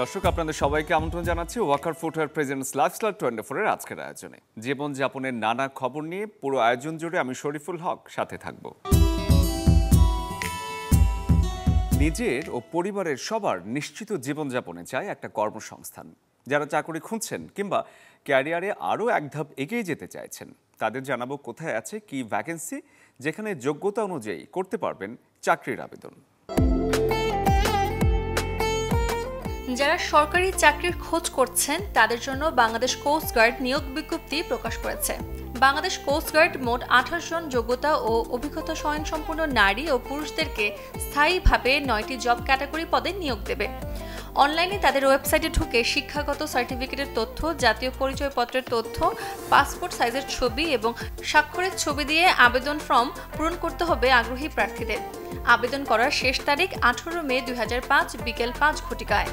দর্শক আপনাদের সবাইকে আমন্ত্রণ জানাচ্ছি ওয়াকার ফুটওয়্যার প্রেজেন্টস লাইফস্টাইল 24 এর আজকের আয়োজনে। জীবনযাপনের নানা খবর নিয়ে পুরো আয়োজন জুড়ে আমি শরীফুল হক সাথে থাকব। নিজের ও পরিবারের সবার নিশ্চিত জীবনযাপনে চাই একটা কর্মসংস্থান। যারা চাকরি খুঁজছেন কিংবা ক্যারিয়ারে আরও এক ধাপ এগিয়ে যেতে চাইছেন তাদের জানাবো কোথায় আছে কি ভ্যাকেন্সি, যেখানে যোগ্যতা অনুযায়ী করতে পারবেন চাকরির আবেদন। যারা সরকারি চাকরির খোঁজ করছেন তাদের জন্য বাংলাদেশ কোস্ট গার্ড নিয়োগ বিজ্ঞপ্তি প্রকাশ করেছে। বাংলাদেশ কোস্ট গার্ড মোট 28 জন যোগ্যতা ও অভিজ্ঞতা স্বয়ংসম্পূর্ণ নারী ও পুরুষদেরকে স্থায়ীভাবে 9টি জব ক্যাটাগরি পদে নিয়োগ দেবে। অনলাইনে তাদের ওয়েবসাইটে ঢুকে শিক্ষাগত সার্টিফিকেটের তথ্য, জাতীয় পরিচয়পত্রের তথ্য, পাসপোর্ট সাইজের ছবি এবং স্বাক্ষরের ছবি দিয়ে আবেদন ফর্ম পূরণ করতে হবে আগ্রহী প্রার্থীদের। আবেদন করার শেষ তারিখ 18 মে 2005 বিকেল 5 ঘটিকায়।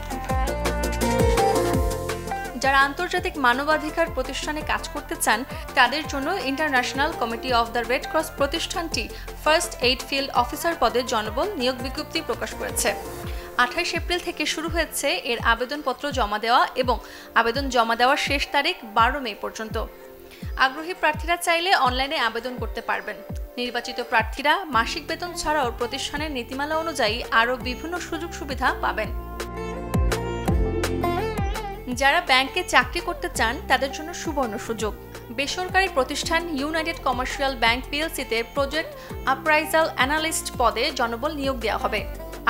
যারা আন্তর্জাতিক মানবাধিকার প্রতিষ্ঠানে কাজ করতে চান তাদের জন্য international committee of the red cross প্রতিষ্ঠানটি ফার্স্ট এইড ফিল্ড অফিসার পদে জনবল নিয়োগ বিজ্ঞপ্তি প্রকাশ করেছে। 28 এপ্রিল থেকে শুরু হয়েছে এর আবেদনপত্র জমা দেওয়া এবং আবেদন জমা দেওয়ার শেষ তারিখ 12 মে পর্যন্ত। আগ্রহী প্রার্থীরা চাইলে অনলাইনে আবেদন করতে পারবেন। নির্বাচিত প্রার্থীরা মাসিক বেতন ছাড়াও প্রতিষ্ঠানের নীতিমালা অনুযায়ী আরও বিভিন্ন সুযোগ সুবিধা পাবেন। যারা ব্যাংকে চাকরি করতে চান তাদের জন্য সুবর্ণ সুযোগ। বেসরকারি প্রতিষ্ঠান ইউনাইটেড কমার্শিয়াল ব্যাংক পিএলসিতে প্রজেক্ট অ্যাপ্রাইজাল অ্যানালিস্ট পদে জনবল নিয়োগ দেওয়া হবে।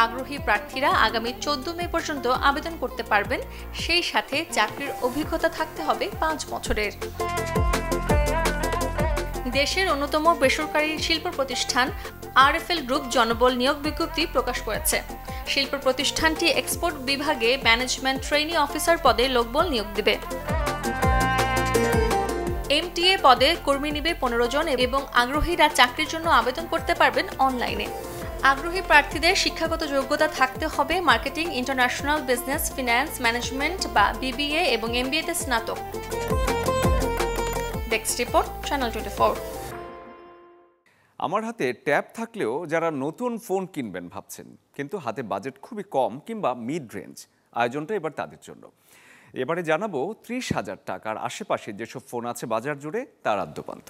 আগ্রহী প্রার্থীরা আগামী 14 মে পর্যন্ত আবেদন করতে পারবেন। সেই সাথে চাকরির অভিজ্ঞতা থাকতে হবে 5 বছরের। দেশের অন্যতম বেসরকারি শিল্প প্রতিষ্ঠান আরএফএল গ্রুপ জনবল নিয়োগ বিজ্ঞপ্তি প্রকাশ করেছে। শিল্প প্রতিষ্ঠানটি এক্সপোর্ট বিভাগে ম্যানেজমেন্ট ট্রেনি অফিসার পদে লোকবল নিয়োগ দেবে। এমটিএ পদে কর্মী নিবে 15 জন এবং আগ্রহীরা চাকরির জন্য আবেদন করতে পারবেন অনলাইনে। আগ্রহী প্রার্থীদের শিক্ষাগত যোগ্যতা থাকতে হবে marketing, international business, finance, management বা বিবিএ এবং এমবিএতে স্নাতক। Desk report, channel 24। আমার হাতে ট্যাব থাকলেও যারা নতুন ফোন কিনবেন ভাবছেন কিন্তু হাতে বাজেট খুবই কম কিংবা মিড রেঞ্জ, আয়োজনটা এবার তাদের জন্য। এবারে জানাবো 30,000 টাকার আশেপাশে যেসব ফোন আছে বাজার জুড়ে তার আদ্যপান্ত।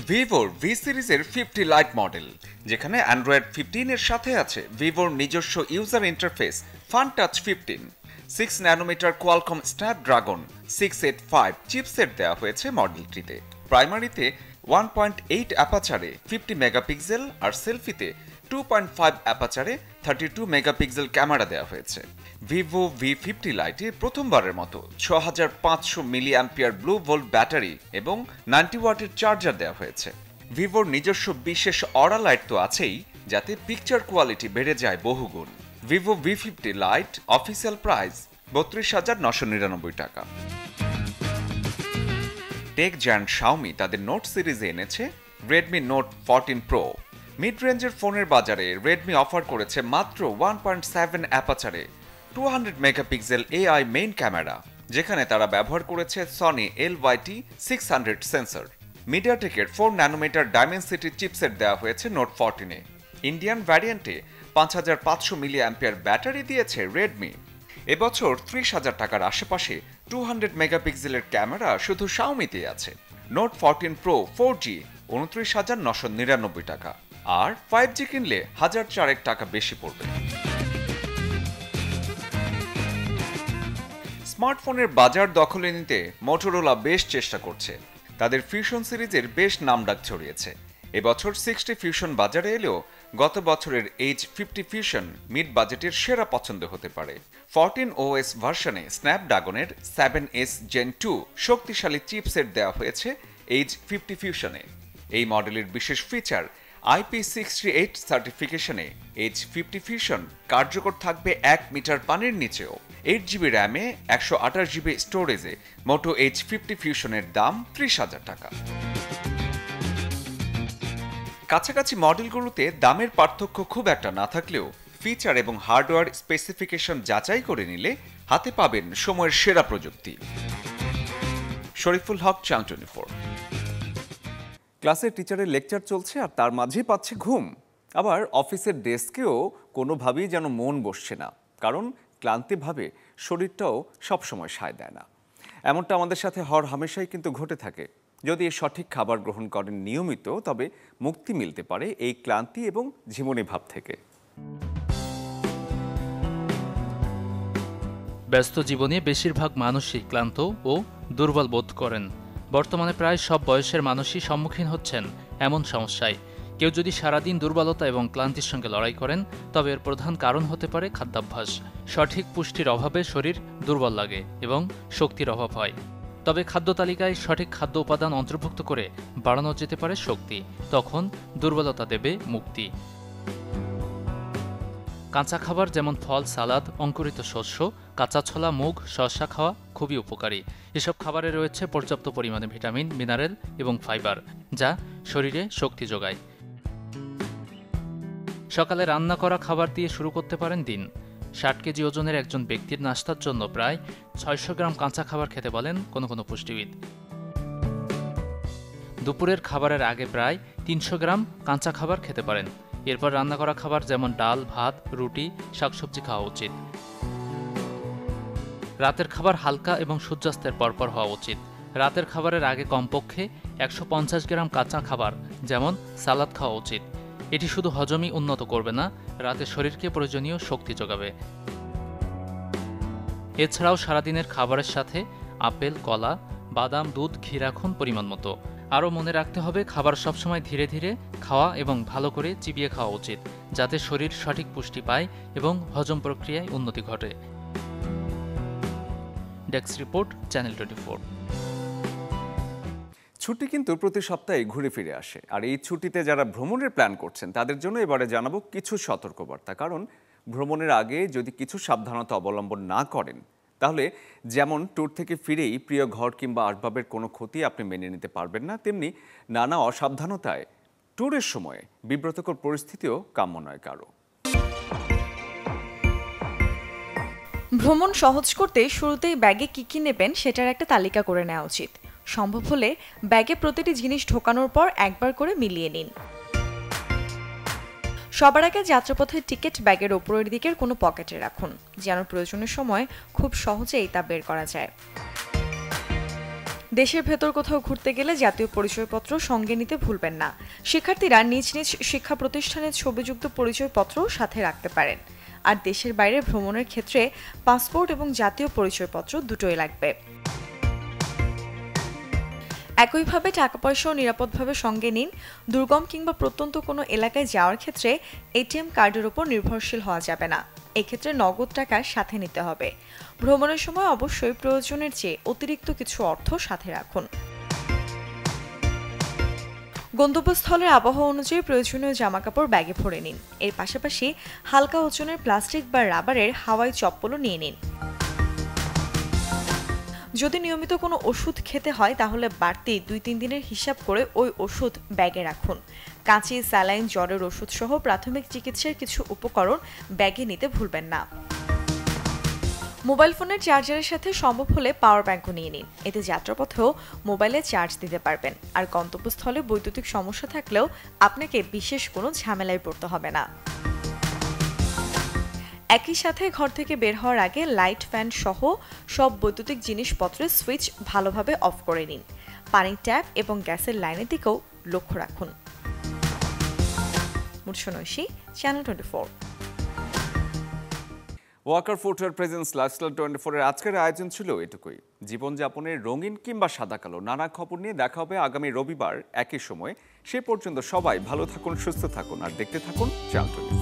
ভিভোর ভি সিরিজের 50 লাইট মডেল, যেখানে অ্যান্ড্রয়েড 15 এর সাথে আছে ভিভোর নিজস্ব user interface Funtouch 15। 6 nanometre Qualcomm Snapdragon 685 chipset দেওয়া হয়েছে মডেলটিতে। প্রাইমারিতে 1.8 অ্যাপাচারে 50 মেগাপিক্সেল আর সেলফিতে 2.5 অ্যাপাচারে 32 মেগাপিক্সেল ক্যামেরা দেওয়া হয়েছে। ভিভো ভি50 লাইটে প্রথমবারের মতো 6500 milliampere blue volt battery এবং 90 ওয়াটের চার্জার দেওয়া হয়েছে। ভিভোর নিজস্ব বিশেষ অরা লাইট তো আছেই, যাতে পিকচার কোয়ালিটি বেড়ে যায় বহুগুণ। ভিভো ভি50 লাইট অফিসিয়াল প্রাইস 32,999 টাকা। টেক জায়ান্ট শাওমি তাদের নোট সিরিজে এনেছে রেডমি নোট 14 প্রো। মিড রেঞ্জের ফোনের বাজারে রেডমি অফার করেছে মাত্র 1.7 অ্যাপাচারে 200 মেগাপিক্সেল এআই মেইন ক্যামেরা, যেখানে তারা ব্যবহার করেছে সনি LYT600 সেন্সর। মিডিয়াটেকের 4 ন্যানোমিটার ডাইমেনসিটি চিপসেট দেওয়া হয়েছে নোট 14-এ। ইন্ডিয়ান ভ্যারিয়েন্টে 5500 মিলি অ্যাম্পিয়ার ব্যাটারি দিয়েছে রেডমি। এবছর 30,000 টাকার আশেপাশে 200 মেগাপিক্সেলের ক্যামেরা শুধু শাওমিতে আছে। নোট 14 প্রো 4G 29,999 টাকা, আর 5G কিনলে 1,004 টাকা বেশি পড়বে। স্মার্টফোনের বাজার দখলে নিতে মোটরোলা বেশ চেষ্টা করছে। তাদের ফিউশন সিরিজের বেশ নামডাক ছড়িয়েছে। এবছর 60 ফিউশন বাজারে এলেও গত বছরের H50 ফিউশন মিড বাজেটের সেরা পছন্দ হতে পারে। 14 OS ভার্সনে স্ন্যাপড্রাগনের 7S Gen 2 শক্তিশালী চিপসেট দেওয়া হয়েছে H50 ফিউশনে। এই মডেলের বিশেষ ফিচার IP68 সার্টিফিকেশনে H50 ফিউশন কার্যকর থাকবে 1 মিটার পানির নিচেও। 8GB র্যামে 128GB স্টোরেজে মোটো H50 ফিউশনের দাম 30,000 টাকা। কাছাকাছি মডেলগুলোতে দামের পার্থক্য খুব একটা না থাকলেও ফিচার এবং হার্ডওয়্যার স্পেসিফিকেশন যাচাই করে নিলে হাতে পাবেন সময়ের সেরা প্রযুক্তি। শরীফুল হক, চ্যানেল 24। ক্লাসে টিচারের লেকচার চলছে আর তার মাঝেই পাচ্ছে ঘুম। আবার অফিসের ডেস্কেও কোনোভাবেই যেন মন বসছে না, কারণ ক্লান্তিভাবে শরীরটাও সবসময় সায় দেয় না। এমনটা আমাদের সাথে হর হামেশাই কিন্তু ঘটে থাকে। যদি সঠিক খাবার গ্রহণ করেন নিয়মিত, তবে মুক্তি মিলতে পারে এই ক্লান্তি এবং ঝিমুনি ভাব থেকে। ব্যস্ত জীবনে বেশিরভাগ মানুষই ক্লান্ত ও দুর্বল বোধ করেন। বর্তমানে প্রায় সব বয়সের মানুষই সম্মুখীন হচ্ছেন এমন সমস্যায়। কেউ যদি সারাদিন দুর্বলতা এবং ক্লান্তির সঙ্গে লড়াই করেন, তবে এর প্রধান কারণ হতে পারে খাদ্যাভ্যাস। সঠিক পুষ্টির অভাবে শরীর দুর্বল লাগে এবং শক্তির অভাব হয়। তবে খাদ্য তালিকায় সঠিক খাদ্য উপাদান অন্তর্ভুক্ত করে বাড়ানো যেতে পারে শক্তি। তখন দুর্বলতা দেবে মুক্তি। কাঁচা খাবার যেমন ফল, সালাদ, অঙ্কুরিত শস্য, কাঁচা ছোলা, মুগ, শসা খাওয়া খুবই উপকারী। এসব খাবারে রয়েছে পর্যাপ্ত পরিমাণে ভিটামিন, মিনারেল এবং ফাইবার, যা শরীরে শক্তি যোগায়। সকালে রান্না করা খাবার দিয়ে শুরু করতে পারেন দিন। 60 কেজি ওজনের একজন ব্যক্তির নাস্তার জন্য প্রায় 600 গ্রাম কাঁচা খাবার খেতে বলেন কোনো কোনো পুষ্টিবিদ। দুপুরের খাবারের আগে প্রায় 300 গ্রাম কাঁচা খাবার খেতে পারেন। এরপর রান্না করা খাবার যেমন ডাল, ভাত, রুটি, শাকসবজি খাওয়া উচিত। রাতের খাবার হালকা এবং সূর্যাস্তের পরপর হওয়া উচিত। রাতের খাবারের আগে কমপক্ষে 150 গ্রাম কাঁচা খাবার যেমন সালাদ খাওয়া উচিত। এটি শুধু হজমই উন্নত করবে না, রাতে শরীরকে প্রয়োজনীয় শক্তি যোগাবে। এছাড়াও সারাদিনের খাবারের সাথে আপেল, কলা, বাদাম, দুধ, ঘি রাখুন পরিমাণ মতো। আরও মনে রাখতে হবে, খাবার সবসময় ধীরে ধীরে খাওয়া এবং ভালো করে চিবিয়ে খাওয়া উচিত, যাতে শরীর সঠিক পুষ্টি পায় এবং হজম প্রক্রিয়ায় উন্নতি ঘটে। Desk report, channel 24। ছুটি কিন্তু প্রতি সপ্তাহে ঘুরে ফিরে আসে, আর এই ছুটিতে যারা ভ্রমণের প্ল্যান করছেন তাদের জন্য এবারে জানাবো কিছু সতর্কবার্তা। কারণ ভ্রমণের আগে যদি কিছু সাবধানতা অবলম্বন না করেন, তাহলে যেমন ট্যুর থেকে ফিরেই প্রিয় ঘর কিংবা আসবাবের কোনো ক্ষতি আপনি মেনে নিতে পারবেন না, তেমনি নানা অসাবধানতায় ট্যুরের সময় বিব্রতকর পরিস্থিতিও কাম্য নয় কারো। ভ্রমণ সহজ করতে শুরুতেই ব্যাগে কি নেবেন সেটার একটা তালিকা করে নেওয়া উচিত। সম্ভব হলে ব্যাগে প্রতিটি জিনিস ঢোকানোর পর একবার করে মিলিয়ে নিন। সবার আগে যাত্রাপথের টিকিট ব্যাগের ওপরের দিকের কোনো পকেটে রাখুন, যেন প্রয়োজনের সময় খুব সহজেই তা বের করা যায়। দেশের ভেতর কোথাও ঘুরতে গেলে জাতীয় পরিচয়পত্র সঙ্গে নিতে ভুলবেন না। শিক্ষার্থীরা নিজ নিজ শিক্ষা প্রতিষ্ঠানের ছবিযুক্ত পরিচয়পত্রও সাথে রাখতে পারেন। আর দেশের বাইরে ভ্রমণের ক্ষেত্রে পাসপোর্ট এবং জাতীয় পরিচয়পত্র দুটোই লাগবে। একইভাবে টাকা পয়সাও নিরাপদভাবে সঙ্গে নিন। দুর্গম কিংবা প্রত্যন্ত কোনো এলাকায় যাওয়ার ক্ষেত্রে এটিএম কার্ডের উপর নির্ভরশীল হওয়া যাবে না। এক্ষেত্রে নগদ টাকা সাথে নিতে হবে। ভ্রমণের সময় অবশ্যই প্রয়োজনের চেয়ে অতিরিক্ত কিছু অর্থ সাথে রাখুন। গন্তব্যস্থলের আবহাওয়া অনুযায়ী প্রয়োজনীয় জামাকাপড় ব্যাগে ভরে নিন। এর পাশাপাশি হালকা ওজনের প্লাস্টিক বা রাবারের হাওয়াই চপ্পলও নিয়ে নিন। যদি নিয়মিত কোনো ওষুধ খেতে হয়, তাহলে বাড়তি 2-3 দিনের হিসাব করে ওই ওষুধ ব্যাগে রাখুন। কাঁচি, স্যালাইন, জ্বরের ওষুধ সহ প্রাথমিক চিকিৎসার কিছু উপকরণ ব্যাগে নিতে ভুলবেন না। মোবাইল ফোনের চার্জারের সাথে সম্ভব হলে পাওয়ার ব্যাংকও নিয়ে নিন। এতে যাত্রাপথেও মোবাইলে চার্জ দিতে পারবেন। আর গন্তব্যস্থলে বৈদ্যুতিক সমস্যা থাকলেও আপনাকে বিশেষ কোনো ঝামেলায় পড়তে হবে না। একই সাথে ঘর থেকে বের হওয়ার আগে লাইট, ফ্যান সহ সব বৈদ্যুতিক জিনিসপত্রের সুইচ ভালোভাবে অফ করে নিন। পানির ট্যাপ এবং গ্যাসের লাইনের দিকেও লক্ষ্য রাখুন। মুর্শনৈশী, channel 24। Walker footwear presents lifestyle 24 এর আজকের আয়োজন ছিল এটুকুই। জীবনযাপনের রঙিন কিংবা সাদা কালো নানা খবর নিয়ে দেখা হবে আগামী রবিবার একই সময়। সে পর্যন্ত সবাই ভালো থাকুন, সুস্থ থাকুন আর দেখতে থাকুন চ্যানেল 24।